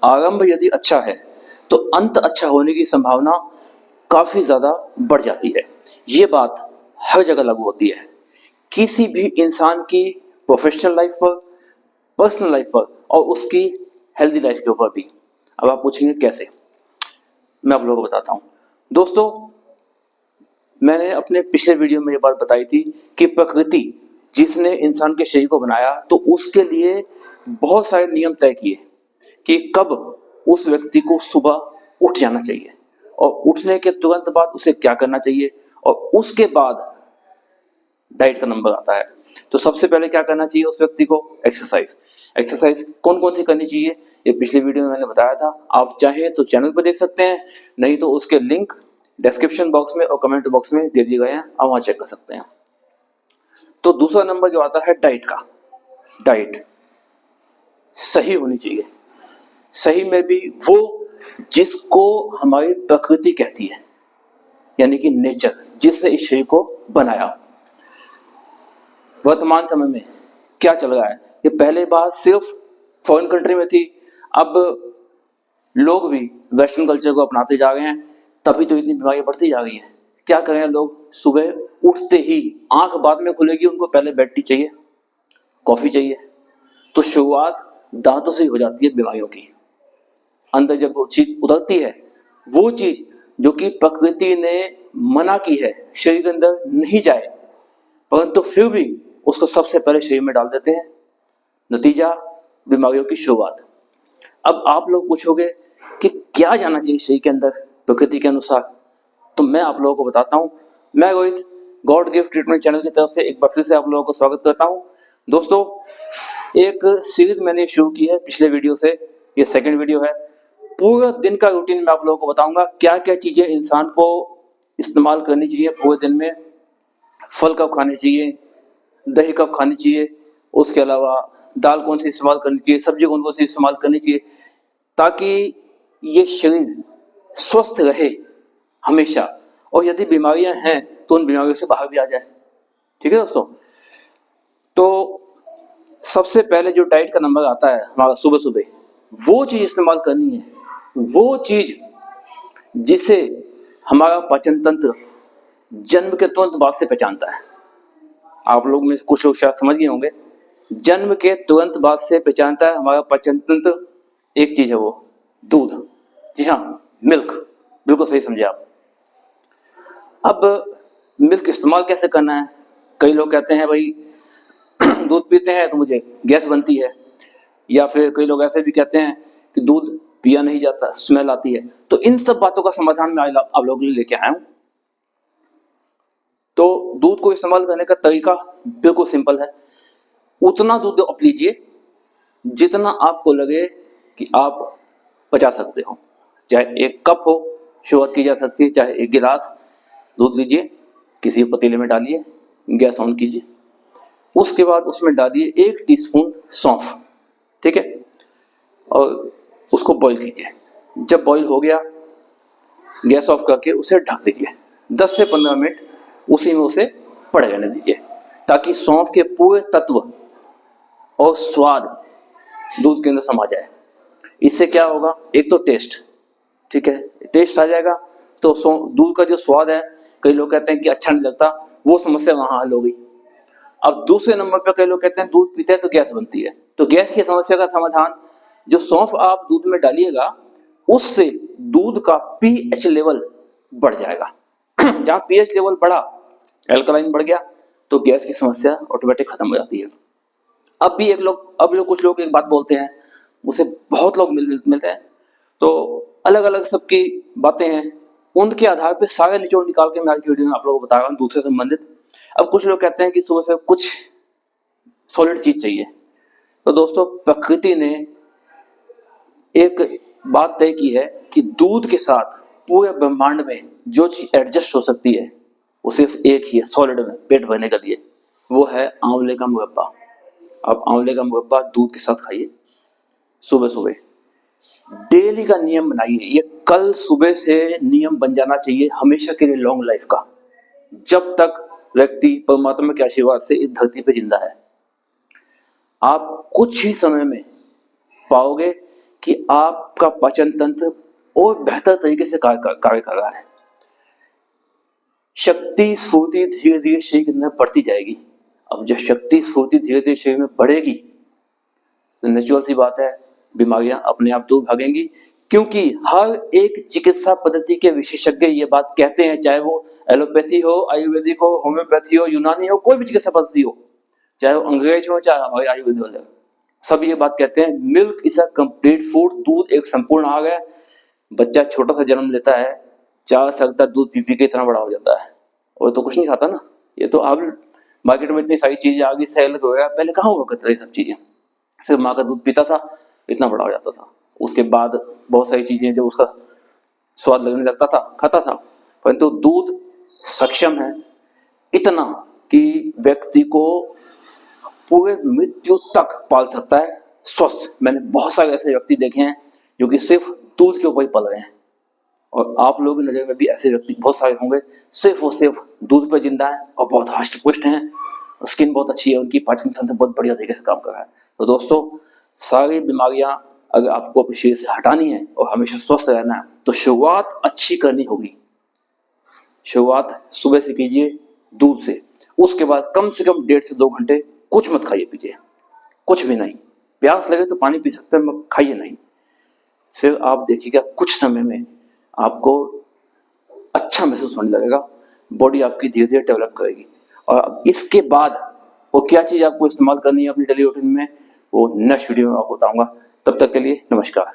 आरंभ यदि अच्छा है तो अंत अच्छा होने की संभावना काफी ज्यादा बढ़ जाती है। ये बात हर जगह लागू होती है, किसी भी इंसान की प्रोफेशनल लाइफ पर, पर्सनल लाइफ पर और उसकी हेल्दी लाइफ के ऊपर भी। अब आप पूछेंगे कैसे, मैं आप लोगों को बताता हूं। दोस्तों, मैंने अपने पिछले वीडियो में ये बात बताई थी कि प्रकृति जिसने इंसान के शरीर को बनाया तो उसके लिए बहुत सारे नियम तय किए कि कब उस व्यक्ति को सुबह उठ जाना चाहिए और उठने के तुरंत बाद उसे क्या करना चाहिए, और उसके बाद डाइट का नंबर आता है। तो सबसे पहले क्या करना चाहिए उस व्यक्ति को? एक्सरसाइज। एक्सरसाइज कौन कौन सी करनी चाहिए ये पिछले वीडियो में मैंने बताया था। आप चाहें तो चैनल पर देख सकते हैं, नहीं तो उसके लिंक डिस्क्रिप्शन बॉक्स में और कमेंट बॉक्स में दे दिए गए हैं, आप वहां चेक कर सकते हैं। तो दूसरा नंबर जो आता है डाइट का। डाइट सही होनी चाहिए। सही में भी वो जिसको हमारी प्रकृति कहती है, यानी कि नेचर, जिसने इस शरीर को बनाया। वर्तमान समय में क्या चल रहा है, ये पहले बात सिर्फ फॉरेन कंट्री में थी, अब लोग भी वेस्टर्न कल्चर को अपनाते जा रहे हैं, तभी तो इतनी बीमारियां बढ़ती जा रही हैं। क्या करें लोग, सुबह उठते ही आंख बाद में खुलेगी, उनको पहले बेड टी चाहिए, कॉफी चाहिए। तो शुरुआत दांतों से ही हो जाती है बीमारियों की। अंदर जब वो चीज उतरती है, वो चीज जो कि प्रकृति ने मना की है शरीर के अंदर नहीं जाए, परंतु फिर भी उसको सबसे पहले शरीर में डाल देते हैं। नतीजा बीमारियों की शुरुआत। अब आप लोग पूछोगे कि क्या जाना चाहिए शरीर के अंदर प्रकृति के अनुसार, तो मैं आप लोगों को बताता हूं। मैं Rohit God gift treatment channel की तरफ से एक बार फिर से आप लोगों को स्वागत करता हूं। दोस्तों, एक सीरीज मैंने शुरू की है पिछले वीडियो से, ये सेकंड वीडियो है। पूरा दिन का रूटीन मैं आप लोगों को बताऊंगा, क्या क्या चीजें इंसान को इस्तेमाल करनी चाहिए पूरे दिन में। फल कब खाने चाहिए, दही कब खानी चाहिए, उसके अलावा दाल कौन सी इस्तेमाल करनी चाहिए, सब्जी कौन कौन सी इस्तेमाल करनी चाहिए, ताकि ये शरीर स्वस्थ रहे हमेशा, और यदि बीमारियां हैं तो उन बीमारियों से बाहर भी आ जाए। ठीक है दोस्तों, तो सबसे पहले जो डाइट का नंबर आता है हमारा सुबह सुबह, वो चीज इस्तेमाल करनी है, वो चीज जिसे हमारा पाचन तंत्र जन्म के तुरंत बाद से पहचानता है। आप लोग में कुछ लोग शायद समझ गए होंगे, जन्म के तुरंत बाद से पहचानता है हमारा पाचन तंत्र। एक चीज है वो दूध। जी हाँ, मिल्क, बिल्कुल सही समझे आप। अब मिल्क इस्तेमाल कैसे करना है? कई लोग कहते हैं भाई दूध पीते हैं तो मुझे गैस बनती है, या फिर कई लोग ऐसे भी कहते हैं कि दूध पिया नहीं जाता, स्मेल आती है। तो इन सब बातों का समाधान मैं आप लोगों के लिए लेके आया हूं। तो दूध को इस्तेमाल करने का तरीका बिल्कुल सिंपल है। उतना दूध आप लीजिए जितना आपको लगे कि आप पचा सकते हो, चाहे 1 कप हो, शुरुआत की जा सकती है, चाहे 1 गिलास दूध लीजिए, किसी पतीले में डालिए, गैस ऑन कीजिए, उसके बाद उसमें डालिए 1 टीस्पून सौंफ। ठीक है, और उसको बॉईल कीजिए। जब बॉईल हो गया, गैस ऑफ करके उसे ढक दीजिए। 10 से 15 मिनट उसी में उसे पड़े रहने दीजिए, ताकि सौंफ के पूरे तत्व और स्वाद दूध के अंदर समा जाए। इससे क्या होगा, एक तो टेस्ट, ठीक है, टेस्ट आ जाएगा, तो दूध का जो स्वाद है, कई लोग कहते हैं कि अच्छा नहीं लगता, वो समस्या वहां हल हो गई। अब दूसरे नंबर पर कई लोग कहते हैं दूध पीते हैं तो गैस बनती है, तो गैस की समस्या का समाधान, जो सौंफ आप दूध में डालिएगा उससे दूध का पीएच लेवल बढ़ जाएगा। जहां पीएच लेवल बढ़ा, एल्कलाइन बढ़ गया, तो गैस की समस्या ऑटोमेटिक खत्म हो जाती है। अब लोग कुछ लोग एक बात बोलते हैं, मुझसे बहुत लोग मिलते हैं, तो अलग अलग सबकी बातें हैं, उनके आधार पे सारे निचोड़ निकाल के मैं आज की वीडियो में आप लोगों को बता रहा हूं दूध से संबंधित। अब कुछ लोग कहते हैं कि सुबह से कुछ सॉलिड चीज चाहिए, तो दोस्तों प्रकृति ने एक बात तय की है कि दूध के साथ पूरे ब्रह्मांड में जो चीज एडजस्ट हो सकती है वो सिर्फ एक ही है सॉलिड में पेट भरने के लिए, वो है आंवले का मुरब्बा। आप आंवले का मुरब्बा दूध के साथ खाइए सुबह सुबह, डेली का नियम बनाइए। ये कल सुबह से नियम बन जाना चाहिए हमेशा के लिए, लॉन्ग लाइफ का, जब तक व्यक्ति परमात्मा के आशीर्वाद से इस धरती पे जिंदा है। आप कुछ ही समय में पाओगे कि आपका पाचन तंत्र और बेहतर तरीके से कार्य कर रहा है। शक्ति स्फूर्ति धीरे धीरे शरीर के अंदर बढ़ती जाएगी। अब जब शक्ति स्फूर्ति धीरे धीरे शरीर में बढ़ेगी तो नेचुरल सी बात है, बीमारियां अपने आप दूर भागेंगी, क्योंकि हर एक चिकित्सा पद्धति के विशेषज्ञ ये बात कहते हैं, चाहे वो एलोपैथी हो, आयुर्वेदिक हो, होम्योपैथी हो, यूनानी हो, कोई भी चिकित्सा पद्धति हो, चाहे वो अंग्रेज हो चाहे हमारे आयुर्वेद वाले, सब ये बात कहते हैं, milk is a complete food. दूध एक संपूर्ण आहार है। बच्चा छोटा सा जन्म लेता है, 4 साल तक दूध पी पी के इतना बड़ा हो जाता है, और तो कुछ नहीं खाता ना। ये तो अब मार्केट में इतनी सारी चीजें आ गई, सैलड हो गया, पहले कहाँ हुआ करता था ये सब चीजें। सिर्फ माँ का दूध पीता था, इतना बड़ा हो जाता था। उसके बाद बहुत सारी चीजें जब उसका स्वाद लगने लगता था, खाता था, परंतु दूध सक्षम है इतना कि व्यक्ति को पूरे मृत्यु तक पाल सकता है स्वस्थ। मैंने बहुत सारे ऐसे व्यक्ति देखे हैं जो कि सिर्फ दूध के ऊपर ही पल रहे हैं, और आप लोगों की नजर में भी ऐसे व्यक्ति बहुत सारे होंगे, सिर्फ वो सिर्फ दूध पर जिंदा है और बहुत हष्ट पुष्ट हैं, स्किन बहुत अच्छी है उनकी, पाचन तंत्र बहुत बढ़िया तरीके से काम कर रहा है। तो दोस्तों, सारी बीमारियां अगर आपको अपने शरीर से हटानी है और हमेशा स्वस्थ रहना है तो शुरुआत अच्छी करनी होगी। शुरुआत सुबह से कीजिए दूध से, उसके बाद कम से कम 1.5 से 2 घंटे कुछ मत खाइए पीजिए, कुछ भी नहीं। प्यास लगे तो पानी पी सकते हैं, खाइए नहीं। फिर आप देखिएगा कुछ समय में आपको अच्छा महसूस होने लगेगा, बॉडी आपकी धीरे धीरे डेवलप करेगी। और इसके बाद वो क्या चीज आपको इस्तेमाल करनी है अपनी डेली रूटीन में, वो नेक्स्ट वीडियो में आपको बताऊंगा। तब तक के लिए नमस्कार।